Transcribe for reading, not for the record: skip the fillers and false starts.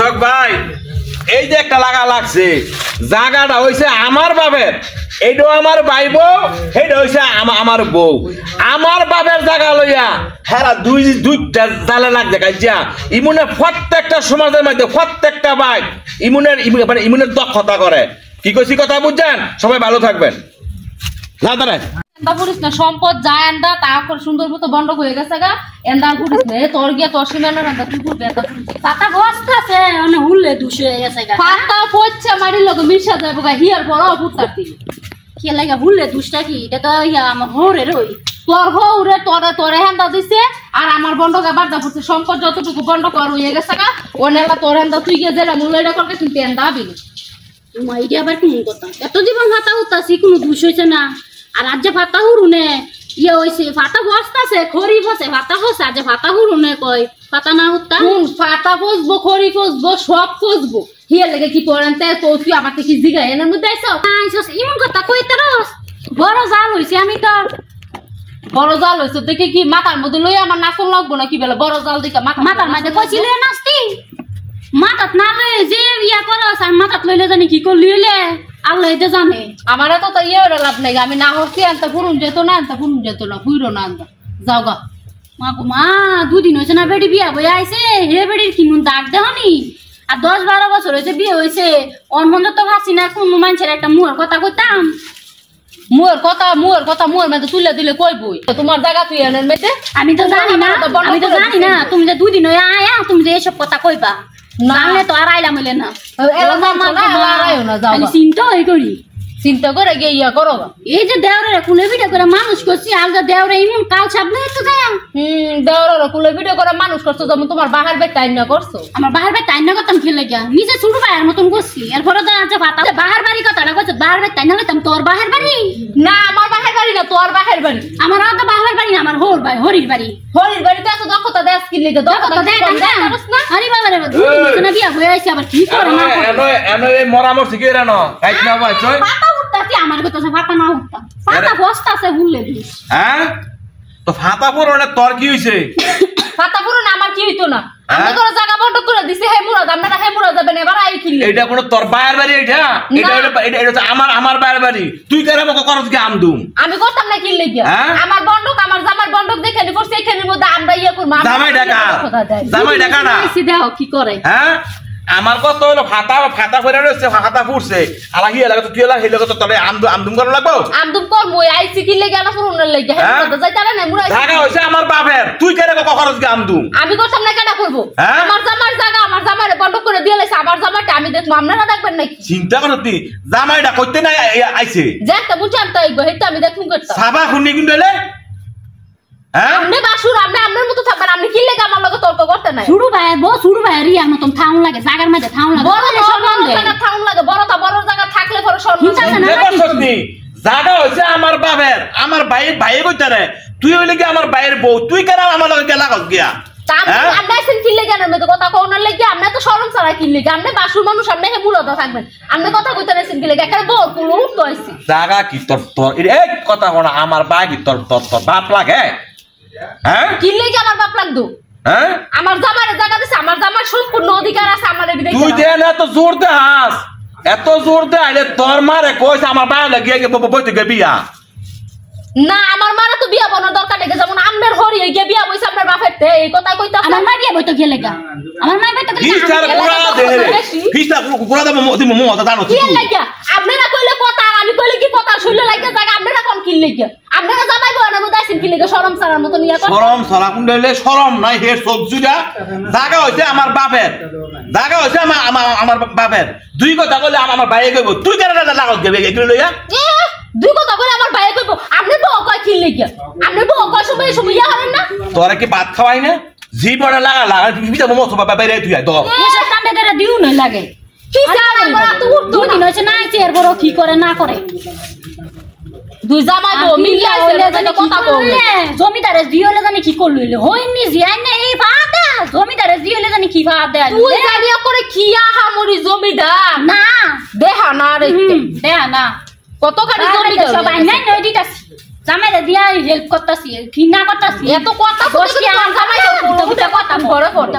দর্শক ভাই এই যে একটা লাগা লাগছে জায়গাটা হইছে আমার বাপের, এইটাও আমার ভাই বউ, এইটা হইছে আমার বউ। আমার বাপের জায়গা লইয়া হেরা দুইটা জালে লাগছে কাজা। ইমুনের প্রত্যেকটা সমাজের মধ্যে প্রত্যেকটা ভাই ইমুনের দক্ষতা করে। কি কইছি কথা বুঝছেন? সবাই ভালো থাকবেন। না দাঁড়ায় পুরিস না, সম্পদ যায় এন্দা তারপর সুন্দর মতো বন্ধ হয়ে গেছে গা। এন্দা পুরিস না, তোর গিয়া তোর সীমানা এন্দা তুই পুরবে এন্দা পাতা বস্তা আছে মানে হুললে দুশে হয়ে গেছে গা। পাতা পড়ছে মারি লোক মিশা যাবে গা হিয়ার বড় পুতার দিল কি লাগা হুললে দুশটা কি এটা তো ইয়া আমার হরে রই তোর হরে তোরে হেন্দা দিছে আর আমার বন্ধ গা বারদা পড়ছে। সম্পদ যতটুকু বন্ধ কর হয়ে গেছে গা ও নেলা তোর হেন্দা তুই গিয়ে জেলা মূল্যটা করবে কিন্তু এন্দা বিল তোমার এটা আবার কোন কথা এত জীবন হাতা উতাছি কোনো দুশ হইছে না। আর আজ যে ফাতা হুরুনে ইয়ে হইছে ফাতা বসতাছে খড়ি বসে ফাতা বসে আজ ফাতা হুরুনে কই ফাতা না উত্তা ফাতা বসবো খড়ি বসবো সব বসবো হিয়া লেগে কি করেন তে তো তুই আমার থেকে জিগা এর মধ্যে আইছস এমন কথা কইতে রস বড় জাল হইছে আমি তো বড় জাল হইছে দেখে কি মাথার মধ্যে লই আমার নাচন লাগবো না কি বলে বড় জাল দেখে মাথার মধ্যে কইছিলে নাচতি মাথাত না লই যে ইয়া করস আর মাথাত লইলে জানি কি করলি হইলে আল্লাহ এটা জানে। আমার তো ইয়ে লাভ নাই, আমি না হচ্ছি আনতে ফুরুন যেত না আনতে ফুরুন যেত না ফুইরো না আনতে যাও গা। মা গো মা দুদিন হয়েছে না বেটি বিয়া বই আইছে হে বেটির কিনুন দাগ দেহনি আর 10-12 বছর হয়েছে বিয়ে হয়েছে অনমন তো ভাবছি না কোন মানুষের একটা মুয়ের কথা কইতাম মুয়ের কথা মুয়ের মধ্যে তুলে দিলে কই বই তোমার জায়গা তুই এনের মেতে আমি তো জানি না তুমি যে দুদিন হয়ে আয়া তুমি যে এসব কথা কইবা নালে তো আর আইলাম হইলে না চিন্তাই করি চিন্তা করে গিয়ে ইয়া করো এই যে দেওরে কুলে ভিডিও করে মানুষ করছি আলগা দেওরে এমন কাল সাবলে তো যায় দেওরে কুলে ভিডিও করে মানুষ করছো যেমন তোমার বাহার ভাই টাইম না করছো আমার বাহার ভাই টাইম না করতাম খেলে গিয়া নিজে ছোট ভাইয়ের মতন করছি এরপরে তো আজ ফাতা বাহার বাড়ি কথাটা কইছো বাহার ভাই টাইম না লইতাম তোর বাহার বাড়ি না আমার বাহার বাড়ি না তোর বাহার বাড়ি আমার তো বাহার বাড়ি না আমার হোর ভাই হরির বাড়িতে এত দক্ষতা দেশ কি লিখে দক্ষতা দেখ না আরে বাবা রে দুদিন না বিয়া হয়ে আইছে আবার কি করে না এনো এই মরামর শিখে রানো কাইছ না ভাই চল আমার কথা ফাটা না উঠতা ফাটা বস্তা আছে ভুললে দিস হ্যাঁ তো ফাটা পুরোটা তোর কি হইছে ফাটা পুরো না আমার কি হইতো না আমি তোর জায়গা বন্ধ করে দিছি হে মুরাদ আমরা হে মুরাদ যাবেন এবার আই কিনলে এটা কোন তোর বায়ের বাড়ি এটা আমার বায়ের বাড়ি তুই কেন আমাকে করছ কি আমদুম আমি করতাম না কিনলে কি আমার বন্ধক আমার জামার বন্ধক দেখে নি করছে এখানের মধ্যে আমরা ইয়া করব জামাই টাকা না দেখো কি করে হ্যাঁ আমার কত হলো ফাটা করে রয়েছে ফাটা ফুটছে আলাহি এলাকা তো তুই এলা হেলে কত তবে আমদুম করা লাগবো আমদুম কর মই আইছি কি লাগি আনা পুরনের লাগি হেতে যাই তারা না মুরা জায়গা হইছে আমার বাপের তুই কেন খরচ কি আমদুম আমি করতাম না কেন করব আমার জামার জায়গা আমার জামারে বন্ধ করে দিয়ে লাইছে আমার জামাটা আমি দেখব আপনারা দেখবেন নাকি চিন্তা করো তুই জামাইটা কইতে না আইছে যেটা বুঝাম তাই হেতে আমি দেখুন করতাম সাবা খুনি গুন্ডলে আমনে বাসুর আমনে মতো থাকবেন আপনি কি লাগা আমার লগে তর্ক করতে নাই শুরু ভাই রিয়া মতন থাউন লাগে জায়গার মধ্যে থাউন লাগে বড় জায়গা থাউন লাগে বড় জায়গা থাকলে পরে সম্মান না জায়গা হইছে আমার বাপের আমার ভাই কইতারে তুই হইলে কি আমার ভাইয়ের বউ তুই কেন আমার লগে গেলা কস গিয়া আমরা এসেন কি লাগা না কথা কোনার লাগি আমরা তো শরম ছাড়া কি লাগা আপনি বাসুর মানুষ আপনি হে মুরদা থাকবেন আপনি কথা কইতে নেছেন কি লাগা একটা বউ কুলো উঠতো আইছি জায়গা কি তোর এই কথা কোনা আমার ভাই কি তোর বাপ লাগে হ্যাঁ কি লাগা আমার বাপ লাগদো হ্যাঁ আমার জামারে জায়গা দিছে আমার জামার সম্পূর্ণ অধিকার আছে আমার এদিকে তুই দেন এত জোর দে হাস এত জোর দে আইলে তোর মারে কইছ আমার ভাই লাগি বইতে গে বিয়া না আমার মারা তো বিয়া বনার দরকার নেই যেমন আমনের হরি গিয়ে বিয়া বইছে আপনার বাপের তে এই কথা কইতা আমার মা বিয়া বইতো গেলে গা আমার মা বইতো ফিস্টার পুরা দে ফিস্টার পুরা দে মো মো জানো কি লাগা আপনারা কইলে কথা আর আমি কইলে কি কথা শুনলে লাগা জায়গা আপনারা কোন কি লাগা আপনারা জামাই বনার মধ্যে আছেন কি লাগা শরম সারার মত নিয়া কথা শরম সারা কুন্ডলে শরম নাই হে সবজুরা জায়গা হইছে আমার বাপের জায়গা হইছে আমার বাপের দুই কথা কইলে আমার ভাই কইব তুই কেন লাগত গবে এগুলো লইয়া দুই কথা কইলে আমার ভাই কইব আপনি বউ কয় কি লাগা আপনি বউ কয় সময় ইয়া হবেন না তোরা কি ভাত খাওয়াই না জি বড় লাগা বিটা মোমো সব বাইরে তুই আই দাও এসব কান্দে ধরে দিউ না লাগে কি সারা বড় তো দুই দিন হইছে না আইছে এর বড় কি করে না করে দুই জামাই বউ মিলে আইছে জানি কথা কইলে জমিদারে দিওলে জানি কি করলইলে হইনি জিয়াই না এই ফাটা জমিদারে দিওলে জানি কি ফাটা দেয় তুই জানি করে কি আহা মরি জমিদার না দেহা না রে দেহা না কতখানি জমিদার সবাই নাই নই দিতাছি জামাইরে দিয়া হেল্প করতাছি কি না করতাছি এত কথা বসকি আমার জামাই তো কথা ঘরে কথা